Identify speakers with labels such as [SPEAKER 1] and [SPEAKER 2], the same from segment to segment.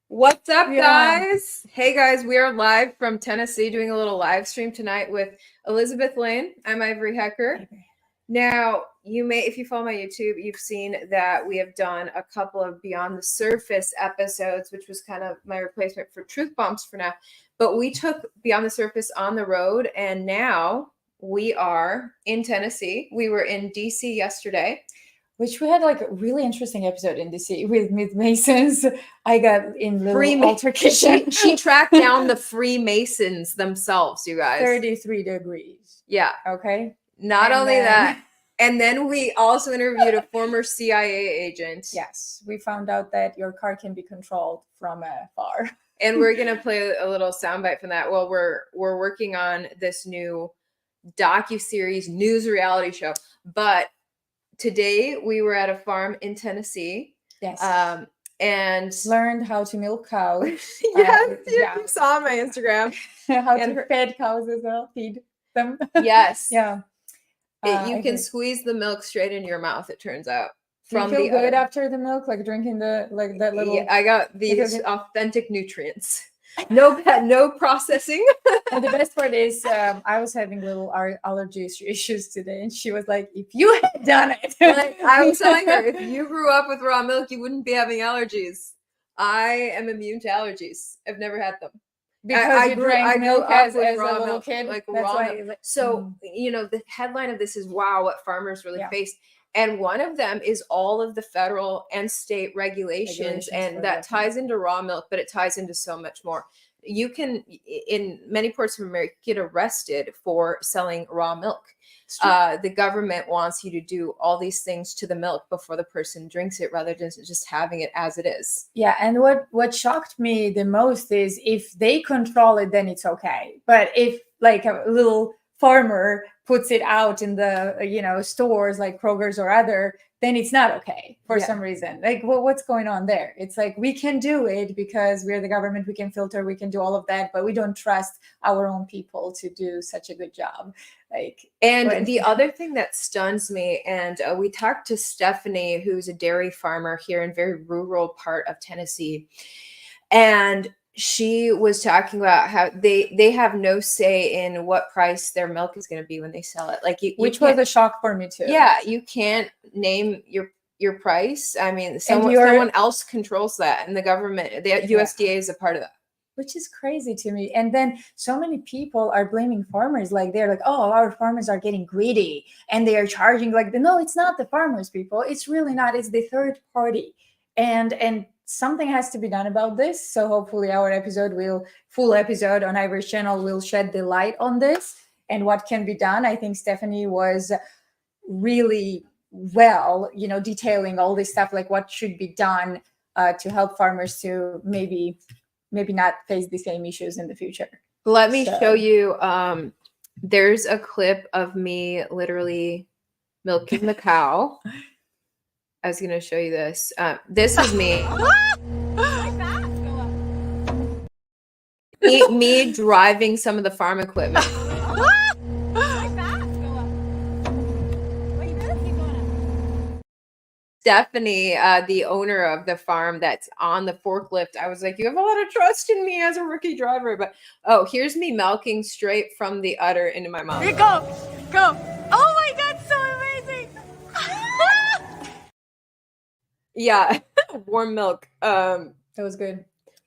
[SPEAKER 1] What's up,
[SPEAKER 2] Yeah.
[SPEAKER 1] guys? Hey, guys, we are live from Tennessee doing a little live stream tonight with Elizabeth Lane. I'm Ivory Hecker. Now, you may, if you follow my YouTube, you've seen that we have done a couple of Beyond the Surface episodes, which was kind of my replacement for Truth Bombs for now. But we took Beyond the Surface on the road, and now we are in Tennessee. We were in DC yesterday.
[SPEAKER 2] Which we had like a really interesting episode in DC with Masons. I got in little altercation.
[SPEAKER 1] She tracked down the Freemasons themselves, you guys.
[SPEAKER 2] 33 degrees.
[SPEAKER 1] Yeah.
[SPEAKER 2] Okay.
[SPEAKER 1] Not only that, and then we also interviewed a former CIA agent.
[SPEAKER 2] Yes, we found out that your car can be controlled from afar.
[SPEAKER 1] And we're gonna play a little soundbite from that. Well, we're working on this new docuseries news reality show, but today we were at a farm in Tennessee.
[SPEAKER 2] Yes.
[SPEAKER 1] And
[SPEAKER 2] learned how to milk cows.
[SPEAKER 1] Yes, you saw on my Instagram.
[SPEAKER 2] How to feed cows as well, feed them.
[SPEAKER 1] Yes.
[SPEAKER 2] Yeah.
[SPEAKER 1] You can squeeze the milk straight in your mouth, it turns out.
[SPEAKER 2] Do you feel good after the milk, like drinking that little?
[SPEAKER 1] Yeah, I got these authentic nutrients. No processing.
[SPEAKER 2] And the best part is I was having little allergy issues today, and she was like, if you had done it.
[SPEAKER 1] Like, I was telling her, if you grew up with raw milk, you wouldn't be having allergies. I am immune to allergies. I've never had them.
[SPEAKER 2] Because I drank milk as a little kid.
[SPEAKER 1] Like raw milk. So, you know, the headline of this is, wow, what farmers really face. And one of them is all of the federal and state regulations, and that ties into raw milk, but it ties into so much more. You can, in many parts of America, get arrested for selling raw milk. The government wants you to do all these things to the milk before the person drinks it, rather than just having it as it is.
[SPEAKER 2] Yeah, and what shocked me the most is if they control it, then it's okay. But if like a little farmer puts it out in the stores like Kroger's or other, then it's not okay for some reason. Like what's going on there? It's like, we can do it because we're the government, we can filter, we can do all of that, but we don't trust our own people to do such a good job.
[SPEAKER 1] The other thing that stuns me, and we talked to Stephanie, who's a dairy farmer here in a very rural part of Tennessee, and she was talking about how they have no say in what price their milk is going to be when they sell it. Like
[SPEAKER 2] which was a shock for me too.
[SPEAKER 1] Yeah, you can't name your price. I mean, someone else controls that, and the government, the USDA is a part of that.
[SPEAKER 2] Which is crazy to me. And then so many people are blaming farmers. Like they're like, oh, our farmers are getting greedy and they are charging. Like, no, it's not the farmers, people. It's really not. It's the third party. And something has to be done about this. So hopefully our full episode on Ivory's channel will shed the light on this and what can be done. I think Stephanie was really well, detailing all this stuff, like what should be done to help farmers to maybe not face the same issues in the future.
[SPEAKER 1] Let me show you. There's a clip of me literally milking the cow. I was going to show you this. This is me. me driving some of the farm equipment. Stephanie, the owner of the farm that's on the forklift, I was like, you have a lot of trust in me as a rookie driver. But, here's me milking straight from the udder into my mouth.
[SPEAKER 3] Go. Oh my God, so amazing.
[SPEAKER 1] Yeah, warm milk.
[SPEAKER 2] That was good.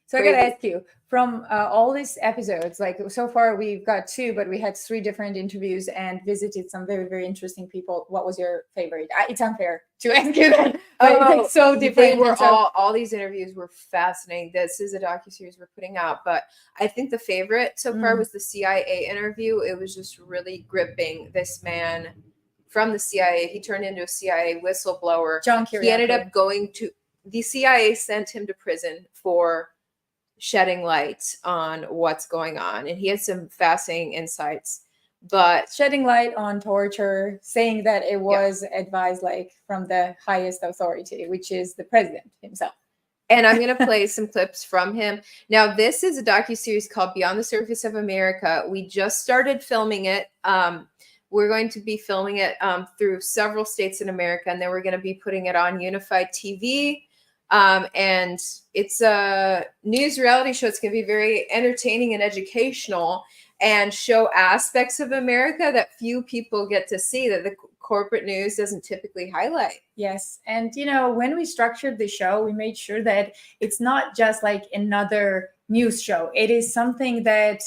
[SPEAKER 2] So crazy. I gotta ask you, from all these episodes, like so far we've got 2, but we had 3 different interviews and visited some very, very interesting people. What was your favorite? It's unfair to ask you that. But it's so different.
[SPEAKER 1] They were all these interviews were fascinating. This is a docuseries we're putting out, but I think the favorite so far was the CIA interview. It was just really gripping. This man from the CIA, he turned into a CIA whistleblower. He ended up going to the CIA, sent him to prison for shedding light on what's going on, and he had some fascinating insights. But
[SPEAKER 2] shedding light on torture, saying that it was advised like from the highest authority, which is the president himself.
[SPEAKER 1] And I'm going to play some clips from him. Now, this is a docuseries called Beyond the Surface of America. We just started filming it. We're going to be filming it through several states in America, and then we're going to be putting it on UniFi TV. And it's a news reality show. It's going to be very entertaining and educational and show aspects of America that few people get to see, that the corporate news doesn't typically highlight.
[SPEAKER 2] Yes. And, when we structured the show, we made sure that it's not just like another news show. It is something that,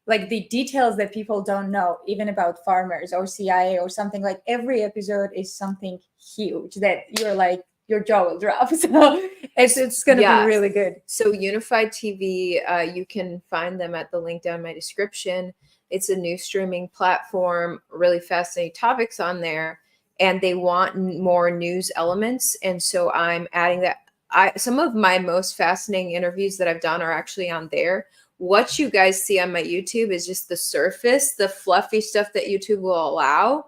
[SPEAKER 2] like, the details that people don't know, even about farmers or CIA or something, like every episode is something huge that you're like, your jaw will drop. So it's going to be really good.
[SPEAKER 1] So UniFi TV, you can find them at the link down in my description. It's a new streaming platform, really fascinating topics on there, and they want more news elements. And so I'm adding that. Some of my most fascinating interviews that I've done are actually on there. What you guys see on my YouTube is just the surface, the fluffy stuff that YouTube will allow.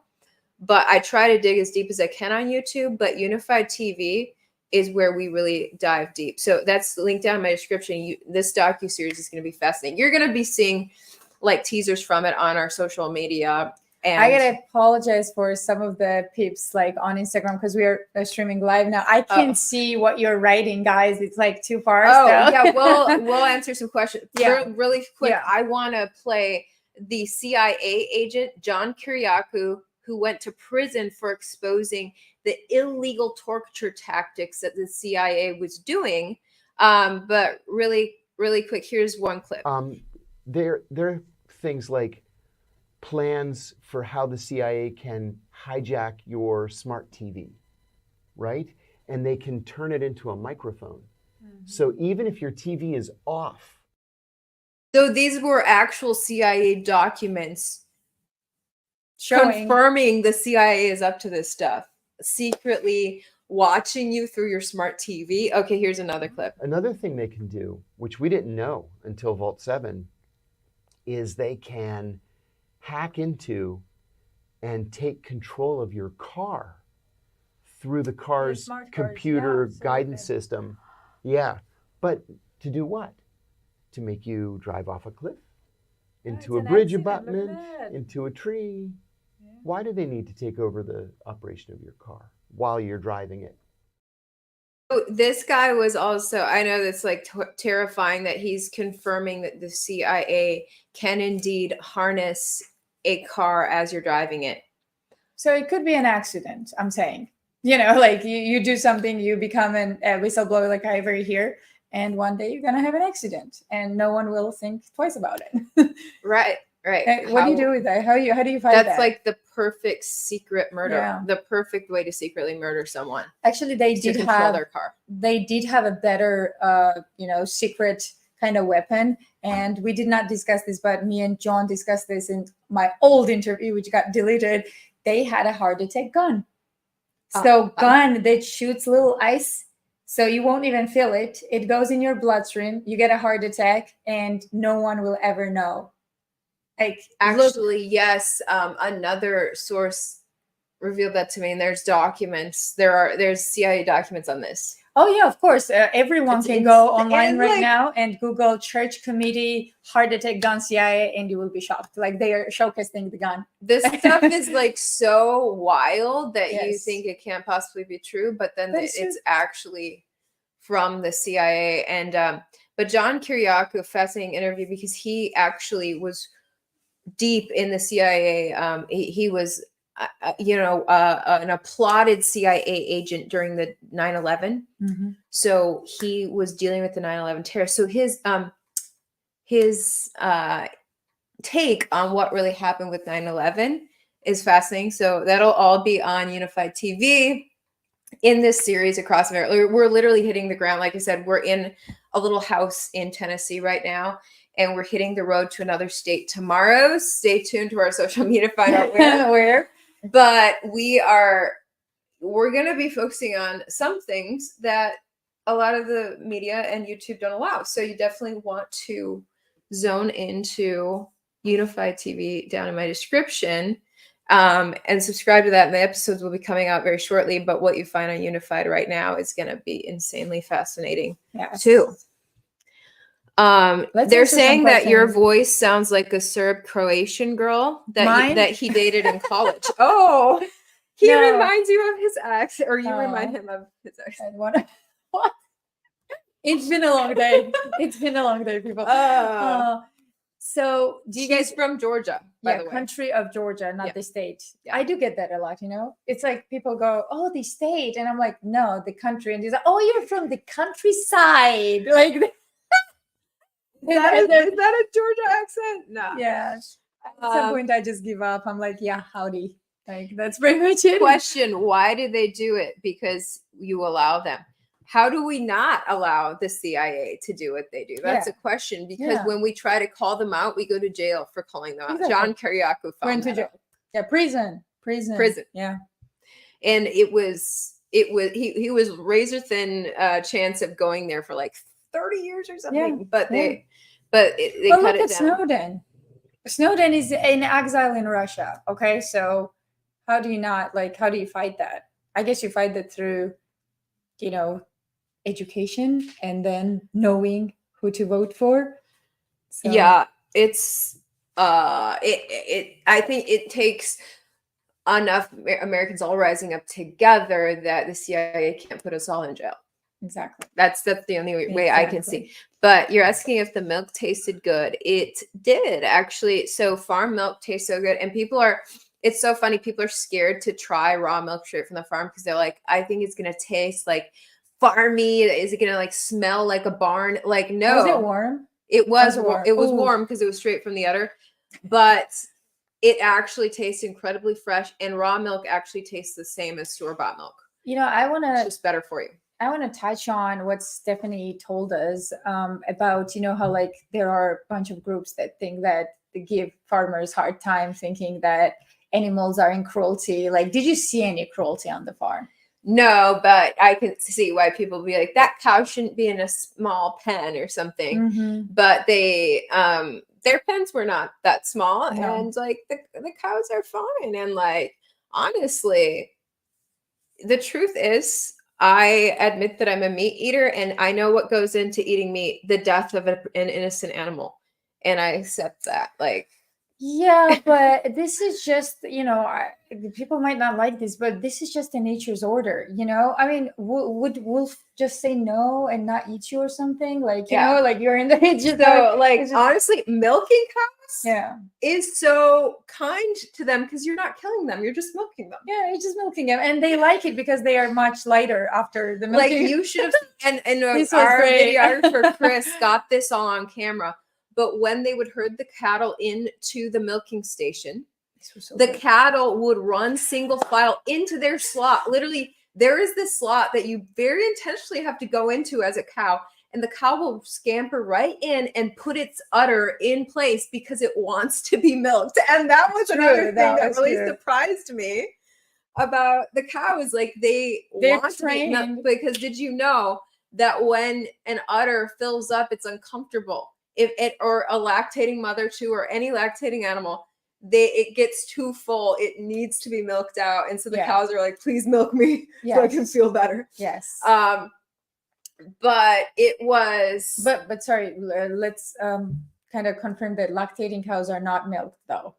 [SPEAKER 1] But I try to dig as deep as I can on YouTube. But UniFi TV is where we really dive deep. So that's linked down in my description. This docuseries is going to be fascinating. You're going to be seeing like teasers from it on our social media. And
[SPEAKER 2] I gotta apologize for some of the peeps like on Instagram, because we are streaming live now. I can't see what you're writing, guys. It's like too far.
[SPEAKER 1] Yeah, we'll answer some questions.
[SPEAKER 2] Yeah.
[SPEAKER 1] Really quick.
[SPEAKER 2] Yeah.
[SPEAKER 1] I want to play the CIA agent John Kiriakou, who went to prison for exposing the illegal torture tactics that the CIA was doing. But really quick, here's one clip.
[SPEAKER 4] There are things like plans for how the CIA can hijack your smart TV, right? And they can turn it into a microphone. So even if your TV is off.
[SPEAKER 1] So these were actual CIA documents confirming the CIA is up to this stuff, secretly watching you through your smart TV. Okay, here's another clip.
[SPEAKER 4] Another thing they can do, which we didn't know until Vault 7, is they can hack into and take control of your car through the car's computer guidance system. Yeah, but to do what? To make you drive off a cliff, into a bridge abutment, into a tree. Yeah. Why do they need to take over the operation of your car while you're driving it?
[SPEAKER 1] Oh, this guy was also, I know that's like terrifying that he's confirming that the CIA can indeed harness a car as you're driving it.
[SPEAKER 2] So it could be an accident, I'm saying. Like you do something, you become a whistleblower like Ivory here, and one day you're going to have an accident and no one will think twice about it.
[SPEAKER 1] Right.
[SPEAKER 2] What do you do with that? How do you fight that?
[SPEAKER 1] That's like the perfect secret murder, the perfect way to secretly murder someone.
[SPEAKER 2] Actually, they did have
[SPEAKER 1] their car.
[SPEAKER 2] They did have a better, secret kind of weapon. And we did not discuss this, but me and John discussed this in my old interview, which got deleted. They had a heart attack gun. So gun that shoots little ice, so you won't even feel it. It goes in your bloodstream. You get a heart attack, and no one will ever know. Like,
[SPEAKER 1] actually, yes. Another source revealed that to me, and there's documents. There's CIA documents on this.
[SPEAKER 2] Oh yeah, of course. Everyone can go online right now and Google Church Committee heart attack gun CIA, and you will be shocked. Like, they are showcasing the gun.
[SPEAKER 1] This stuff is like so wild that you think it can't possibly be true, but then it's actually from the CIA. And but John Kiriakou, fascinating interview, because he actually was deep in the CIA. He was an applauded CIA agent during the 9/11.
[SPEAKER 2] Mm-hmm.
[SPEAKER 1] So he was dealing with the 9/11 terror. So his take on what really happened with 9/11 is fascinating. So that'll all be on UniFi TV in this series across America. We're literally hitting the ground. Like I said, we're in a little house in Tennessee right now, and we're hitting the road to another state tomorrow. Stay tuned to our social media to find out where. But we're going to be focusing on some things that a lot of the media and YouTube don't allow. So you definitely want to zone into UniFi TV down in my description, and subscribe to that. And the episodes will be coming out very shortly. But what you find on UniFi right now is going to be insanely fascinating too. They're saying that your voice sounds like a Serb-Croatian girl that he dated in college. Oh, he reminds you of his ex, or you remind him of his ex.
[SPEAKER 2] What? It's been a long day. It's been a long day, people. So
[SPEAKER 1] do you guys from Georgia, by the way?
[SPEAKER 2] Country of Georgia, not the state.
[SPEAKER 1] Yeah.
[SPEAKER 2] I do get that a lot, you know. It's like people go, "Oh, the state," and I'm like, "No, the country." And he's like, "Oh, you're from the countryside." Like,
[SPEAKER 1] is that a Georgia accent? No.
[SPEAKER 2] Yeah. At some point, I just give up. I'm like, "Yeah, howdy." Like, that's pretty much it.
[SPEAKER 1] Question: why did they do it? Because you allow them. How do we not allow the CIA to do what they do? That's a question, because when we try to call them out, we go to jail for calling them out. John Kiriakou went to jail.
[SPEAKER 2] Yeah, prison. Yeah.
[SPEAKER 1] And he was razor thin chance of going there for like 30 years or something. But they cut it down.
[SPEAKER 2] Snowden. Snowden is in exile in Russia. Okay, so how do you fight that? I guess you fight that through, you know, education and then knowing who to vote for. So.
[SPEAKER 1] Yeah, it's I think it takes enough Americans all rising up together that the CIA can't put us all in jail.
[SPEAKER 2] Exactly.
[SPEAKER 1] That's the only way I can see. But you're asking if the milk tasted good. It did, actually. So farm milk tastes so good, and it's so funny. People are scared to try raw milk straight from the farm because they're like, I think it's gonna taste like farmy. Is it gonna like smell like a barn? Like, no.
[SPEAKER 2] Was it warm?
[SPEAKER 1] It was warm. It was warm because it was straight from the udder, but it actually tastes incredibly fresh, and raw milk actually tastes the same as store-bought milk.
[SPEAKER 2] You know,
[SPEAKER 1] it's just better for you.
[SPEAKER 2] I want to touch on what Stephanie told us about, you know, how like there are a bunch of groups that think that they give farmers hard time, thinking that animals are in cruelty. Like, did you see any cruelty on the farm?
[SPEAKER 1] No, but I can see why people be like, that cow shouldn't be in a small pen or something.
[SPEAKER 2] Mm-hmm.
[SPEAKER 1] But their pens were not that small, and like the cows are fine. And like, honestly, the truth is, I admit that I'm a meat eater, and I know what goes into eating meat, the death of an innocent animal, and I accept that. Like,
[SPEAKER 2] yeah, but this is just, you know, people might not like this, but this is just a nature's order, you know? I mean, would wolf just say no and not eat you or something? Like, you know, like you're in the...
[SPEAKER 1] honestly, milking cows is so kind to them because you're not killing them. You're just milking them.
[SPEAKER 2] Yeah, you're just milking them. And they like it because they are much lighter after the milking.
[SPEAKER 1] Like, you should have... and our videographer, Chris, got this all on camera. But when they would herd the cattle into the milking station, the cattle would run single file into their slot. Literally, there is this slot that you very intentionally have to go into as a cow, and the cow will scamper right in and put its udder in place because it wants to be milked. And that was another thing that really surprised me about the cows. Like, they're want trained. To be milked, because did you know that when an udder fills up, it's uncomfortable? Or a lactating mother too, or any lactating animal, it gets too full. It needs to be milked out. And so the cows are like, please milk me so I can feel better.
[SPEAKER 2] Yes.
[SPEAKER 1] But it was...
[SPEAKER 2] But sorry, let's kind of confirm that lactating cows are not milked, though.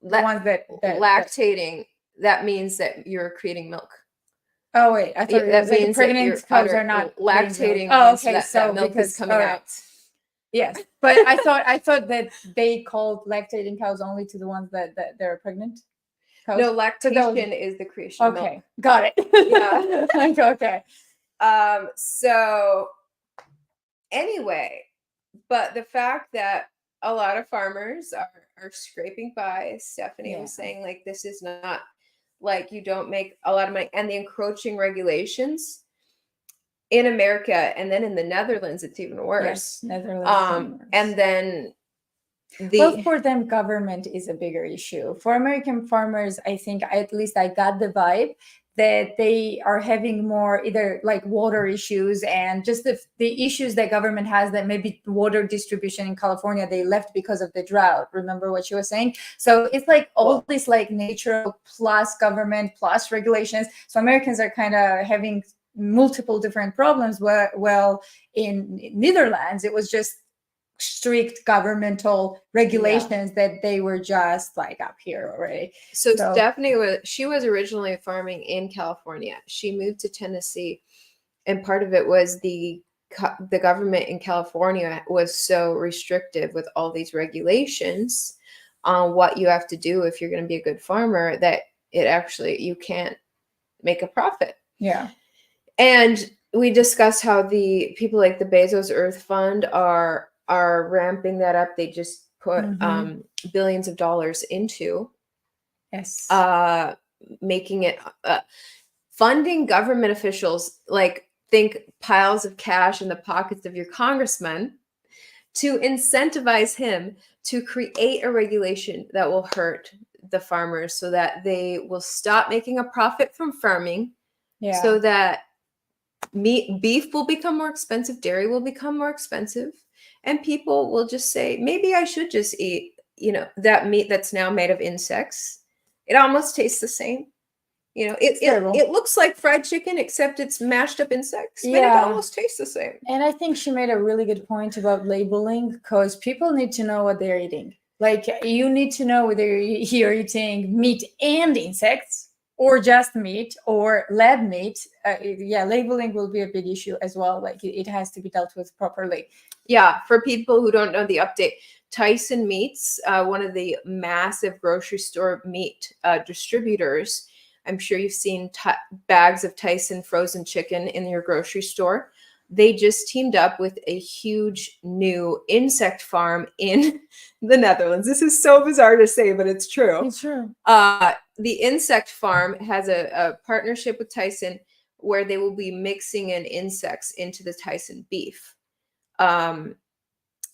[SPEAKER 2] The ones that
[SPEAKER 1] lactating, that means that you're creating milk.
[SPEAKER 2] Oh, wait. I thought that means pregnant cows are not
[SPEAKER 1] lactating.
[SPEAKER 2] Oh, okay.
[SPEAKER 1] So milk is coming out.
[SPEAKER 2] Yes, but I thought that they called lactating cows only to the ones that they're pregnant. Cows.
[SPEAKER 1] No, lactation is the creation of milk.
[SPEAKER 2] Okay, got it. Yeah. Okay.
[SPEAKER 1] So anyway, but the fact that a lot of farmers are scraping by, as Stephanie was saying, like, this is not, like, you don't make a lot of money, and the encroaching regulations in America, and then in the Netherlands, it's even worse.
[SPEAKER 2] Yes, Netherlands.
[SPEAKER 1] And then
[SPEAKER 2] well, for them, government is a bigger issue. For American farmers, I think, at least I got the vibe that they are having more either like water issues and just the issues that government has, that maybe water distribution in California, they left because of the drought. Remember what she was saying? So it's like all this like nature plus government plus regulations. So Americans are kind of having multiple different problems. Well, in Netherlands, it was just strict governmental regulations that they were just like up here already.
[SPEAKER 1] So Stephanie was originally farming in California. She moved to Tennessee, and part of it was the the government in California was so restrictive with all these regulations on what you have to do if you're going to be a good farmer, that you can't make a profit.
[SPEAKER 2] Yeah.
[SPEAKER 1] And we discussed how the people like the Bezos Earth Fund are ramping that up. They just put billions of dollars into
[SPEAKER 2] Yes.
[SPEAKER 1] making it funding government officials, like think piles of cash in the pockets of your congressman, to incentivize him to create a regulation that will hurt the farmers so that they will stop making a profit from farming, so that beef will become more expensive, dairy will become more expensive, and people will just say, maybe I should just eat, that meat that's now made of insects. It almost tastes the same. It looks like fried chicken, except it's mashed up insects, but it almost tastes the same.
[SPEAKER 2] And I think she made a really good point about labeling, because people need to know what they're eating. Like, you need to know whether you're eating meat and insects, or just meat, or lab meat. Labeling will be a big issue as well. Like, it has to be dealt with properly.
[SPEAKER 1] Yeah, for people who don't know the update, Tyson Meats, one of the massive grocery store meat distributors. I'm sure you've seen bags of Tyson frozen chicken in your grocery store. They just teamed up with a huge new insect farm in the Netherlands. This is so bizarre to say, but it's true.
[SPEAKER 2] It's true.
[SPEAKER 1] The insect farm has a partnership with Tyson where they will be mixing in insects into the Tyson beef.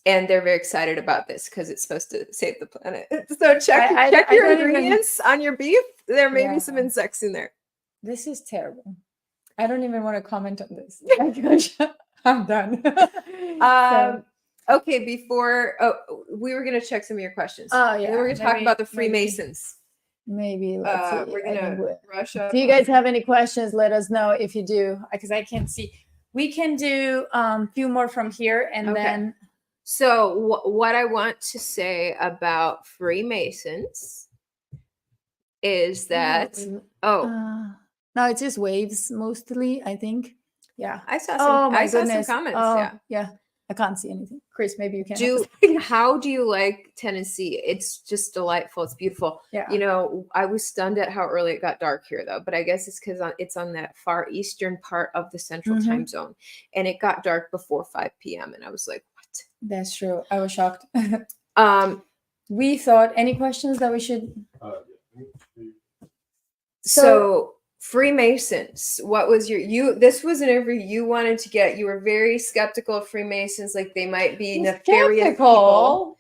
[SPEAKER 1] And they're very excited about this because it's supposed to save the planet. So check your ingredients on your beef. There may be some insects in there.
[SPEAKER 2] This is terrible. I don't even want to comment on this. I'm done.
[SPEAKER 1] Okay, before we were going to check some of your questions.
[SPEAKER 2] Oh, yeah.
[SPEAKER 1] We were going to talk about the Freemasons.
[SPEAKER 2] Maybe let's see.
[SPEAKER 1] We're going to rush up.
[SPEAKER 2] Do you guys have any questions? Let us know if you do, because I can't see. We can do a few more from here, and then.
[SPEAKER 1] So what I want to say about Freemasons is that
[SPEAKER 2] no, it's just waves mostly, I think. Yeah,
[SPEAKER 1] I saw some comments.
[SPEAKER 2] Yeah, I can't see anything. Chris, maybe you can.
[SPEAKER 1] How do you like Tennessee? It's just delightful. It's beautiful.
[SPEAKER 2] Yeah.
[SPEAKER 1] I was stunned at how early it got dark here, though. But I guess it's because it's on that far eastern part of the Central Time Zone, and it got dark before 5 p.m. And I was like, what?
[SPEAKER 2] That's true. I was shocked. We thought, any questions that we should?
[SPEAKER 1] So Freemasons, what was this was an interview you wanted to get. You were very skeptical of Freemasons, like they might be nefarious people.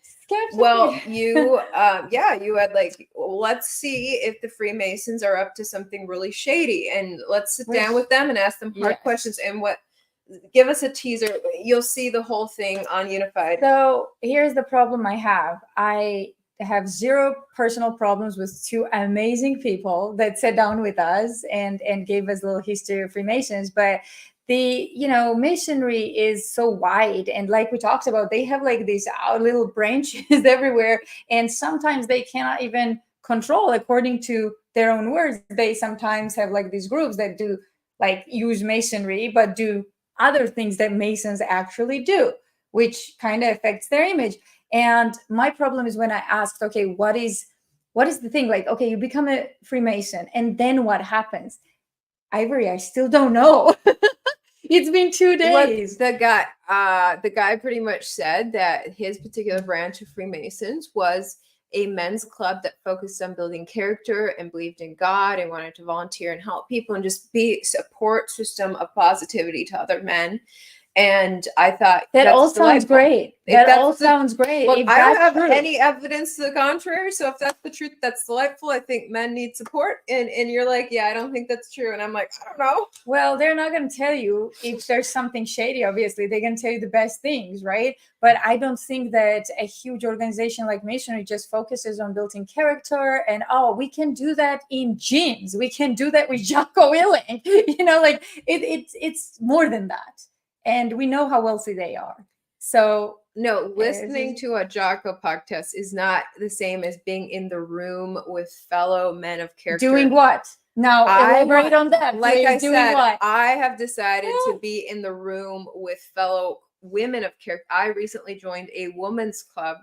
[SPEAKER 1] Well, you had let's see if the Freemasons are up to something really shady, and let's sit down with them and ask them hard questions. And give us a teaser. You'll see the whole thing on UniFi.
[SPEAKER 2] So here's the problem I have. I have zero personal problems with two amazing people that sat down with us and gave us a little history of Freemasons. But the masonry is so wide, and like we talked about, they have like these little branches everywhere, and sometimes they cannot even control according to their own words. They sometimes have like these groups that do like use masonry but do other things that Masons actually do, which kind of affects their image. And my problem is when I asked, okay, what is the thing? Like, okay, you become a Freemason, and then what happens? Ivory, I still don't know. It's been 2 days.
[SPEAKER 1] The guy pretty much said that his particular branch of Freemasons was a men's club that focused on building character and believed in God and wanted to volunteer and help people and just be a support system of positivity to other men. And I thought
[SPEAKER 2] that all sounds great. That all sounds great.
[SPEAKER 1] Well, I don't have any evidence to the contrary. So if that's the truth, that's delightful. I think men need support. And you're like, yeah, I don't think that's true. And I'm like, I don't know.
[SPEAKER 2] Well, they're not going to tell you if there's something shady. Obviously, they're going to tell you the best things, right? But I don't think that a huge organization like Masonry just focuses on building character and, we can do that in gyms. We can do that with Jocko Willink. It's more than that. And we know how wealthy they are. So
[SPEAKER 1] no, listening to a Jocko podcast is not the same as being in the room with fellow men of character.
[SPEAKER 2] Doing what? Now elaborate on that.
[SPEAKER 1] Like
[SPEAKER 2] please.
[SPEAKER 1] I
[SPEAKER 2] Doing
[SPEAKER 1] said,
[SPEAKER 2] what?
[SPEAKER 1] I have decided to be in the room with fellow women of character. I recently joined a women's club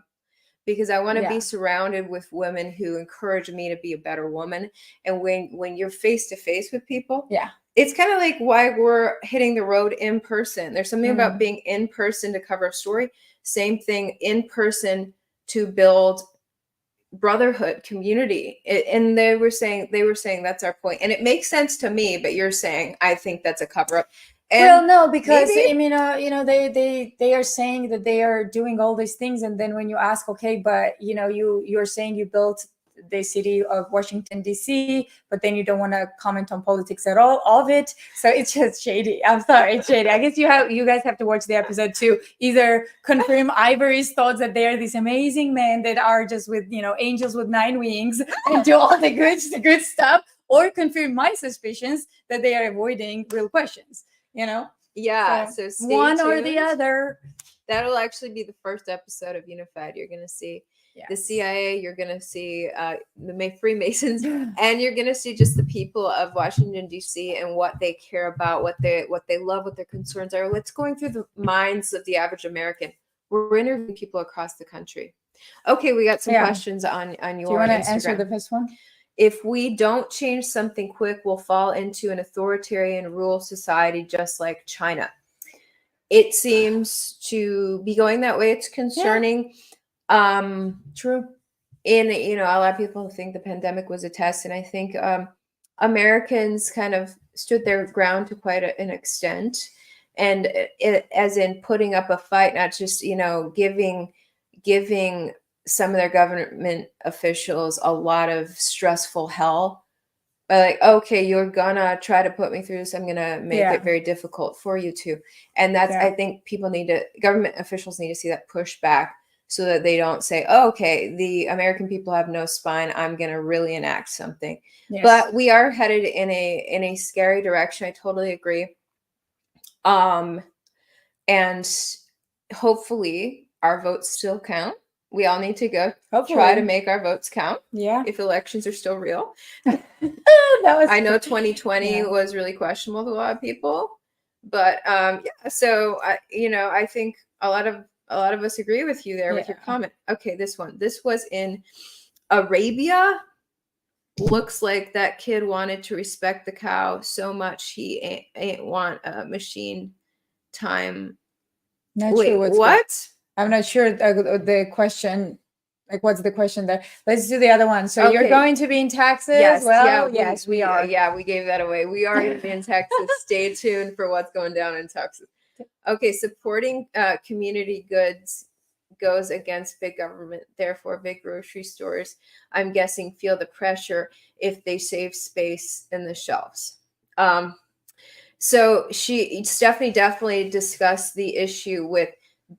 [SPEAKER 1] because I want to be surrounded with women who encourage me to be a better woman. And when you're face to face with people, it's kind of like why we're hitting the road in person. There's something about being in person to cover a story. Same thing, in person to build brotherhood, community. And they were saying that's our point. And it makes sense to me, but you're saying I think that's a cover up. And
[SPEAKER 2] well, no, because
[SPEAKER 1] maybe,
[SPEAKER 2] they are saying that they are doing all these things, and then when you ask, okay, but you're saying you built the city of Washington D.C., but then you don't want to comment on politics at all of it. So it's just shady. I'm sorry, it's shady. I guess you guys have to watch the episode to either confirm Ivory's thoughts that they are these amazing men that are just with angels with 9 wings and do all the good stuff, or confirm my suspicions that they are avoiding real questions.
[SPEAKER 1] So stay
[SPEAKER 2] one
[SPEAKER 1] tuned.
[SPEAKER 2] or the other.
[SPEAKER 1] That'll actually be the first episode of Unified. You're going to see the CIA, you're going to see the Freemasons, and you're going to see just the people of Washington, D.C. and what they care about, what they love, what their concerns are. What's going through the minds of the average American. We're interviewing people across the country. Okay, we got some questions on your
[SPEAKER 2] Do you want to
[SPEAKER 1] Instagram.
[SPEAKER 2] answer the first one?
[SPEAKER 1] If we don't change something quick, we'll fall into an authoritarian rule society just like China. It seems to be going that way. It's concerning.
[SPEAKER 2] True.
[SPEAKER 1] And a lot of people think the pandemic was a test, and I think Americans kind of stood their ground to quite an extent, and as in putting up a fight, not just giving some of their government officials a lot of stressful hell. But like, okay, you're gonna try to put me through this. I'm gonna make it very difficult for you to. And that's I think government officials need to see that pushback so that they don't say, oh, okay, the American people have no spine. I'm gonna really enact something. Yes. But we are headed in a scary direction. I totally agree. And hopefully our votes still count. We all need to go try to make our votes count. Yeah. If elections are still real. I know 2020 was really questionable to a lot of people, but so I think a lot of us agree with you there with your comment. Okay, this was in Arabia. Looks like that kid wanted to respect the cow so much he ain't want a machine time. Wait, what?
[SPEAKER 2] I'm not sure the question. Like, what's the question there? Let's do the other one. So you're going to be in Texas?
[SPEAKER 1] Yes.
[SPEAKER 2] Yes, we are.
[SPEAKER 1] Yeah, we gave that away. We are going to be in Texas. Stay tuned for what's going down in Texas. Okay, supporting community goods goes against big government. Therefore, big grocery stores, I'm guessing, feel the pressure if they save space in the shelves. So Stephanie definitely discussed the issue with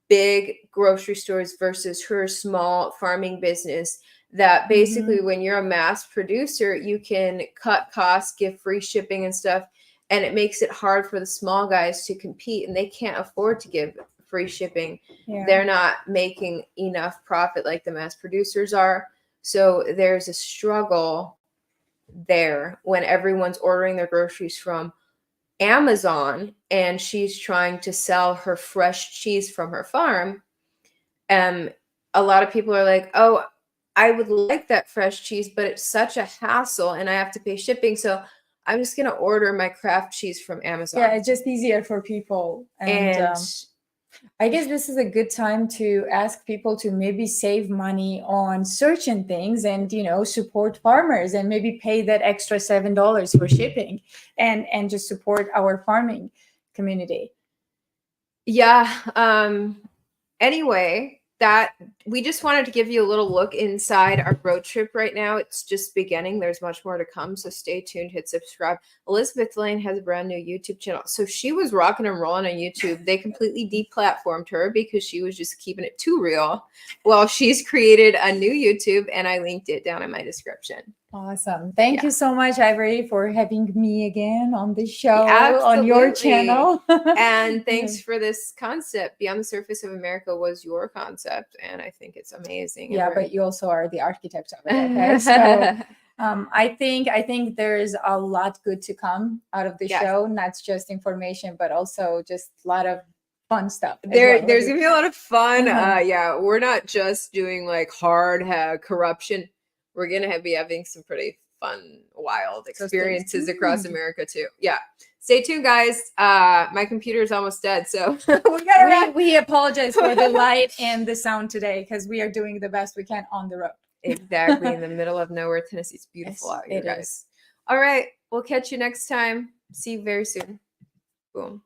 [SPEAKER 1] big grocery stores versus her small farming business, that basically when you're a mass producer, you can cut costs, give free shipping and stuff, and it makes it hard for the small guys to compete, and they can't afford to give free shipping. They're not making enough profit like the mass producers are. So there's a struggle there when everyone's ordering their groceries from Amazon and she's trying to sell her fresh cheese from her farm. A lot of people are like, oh, I would like that fresh cheese, but it's such a hassle and I have to pay shipping. So I'm just going to order my craft cheese from Amazon.
[SPEAKER 2] Yeah, it's just easier for people. And I guess this is a good time to ask people to maybe save money on certain things and, support farmers and maybe pay that extra $7 for shipping and just support our farming community.
[SPEAKER 1] Yeah. Anyway, that we just wanted to give you a little look inside our road trip right now. It's just beginning. There's much more to come. So stay tuned, hit subscribe. Elizabeth Lane has a brand new YouTube channel. So she was rocking and rolling on YouTube. They completely deplatformed her because she was just keeping it too real. Well, she's created a new YouTube and I linked it down in my description.
[SPEAKER 2] Awesome. Thank you so much, Ivory, for having me again on the show, on your channel.
[SPEAKER 1] And thanks for this concept. Beyond the Surface of America was your concept, and I think it's amazing.
[SPEAKER 2] Yeah, but you also are the architect of it. Okay? So I think there's a lot good to come out of the
[SPEAKER 1] Yes.
[SPEAKER 2] show, not just information, but also just a lot of fun stuff. as
[SPEAKER 1] There's
[SPEAKER 2] well.
[SPEAKER 1] gonna be a lot of fun.
[SPEAKER 2] Uh-huh.
[SPEAKER 1] Yeah, we're not just doing like hard corruption. We're gonna be having some pretty fun, wild
[SPEAKER 2] So stay
[SPEAKER 1] experiences across
[SPEAKER 2] tuned.
[SPEAKER 1] America too. Yeah, stay tuned, guys. My computer's almost dead, so we gotta wrap.
[SPEAKER 2] We apologize for the light and the sound today because we are doing the best we can on the road.
[SPEAKER 1] Exactly in the middle of nowhere, Tennessee. It's beautiful
[SPEAKER 2] Yes,
[SPEAKER 1] out here,
[SPEAKER 2] it
[SPEAKER 1] guys.
[SPEAKER 2] is.
[SPEAKER 1] All right, we'll catch you next time. See you very soon. Boom.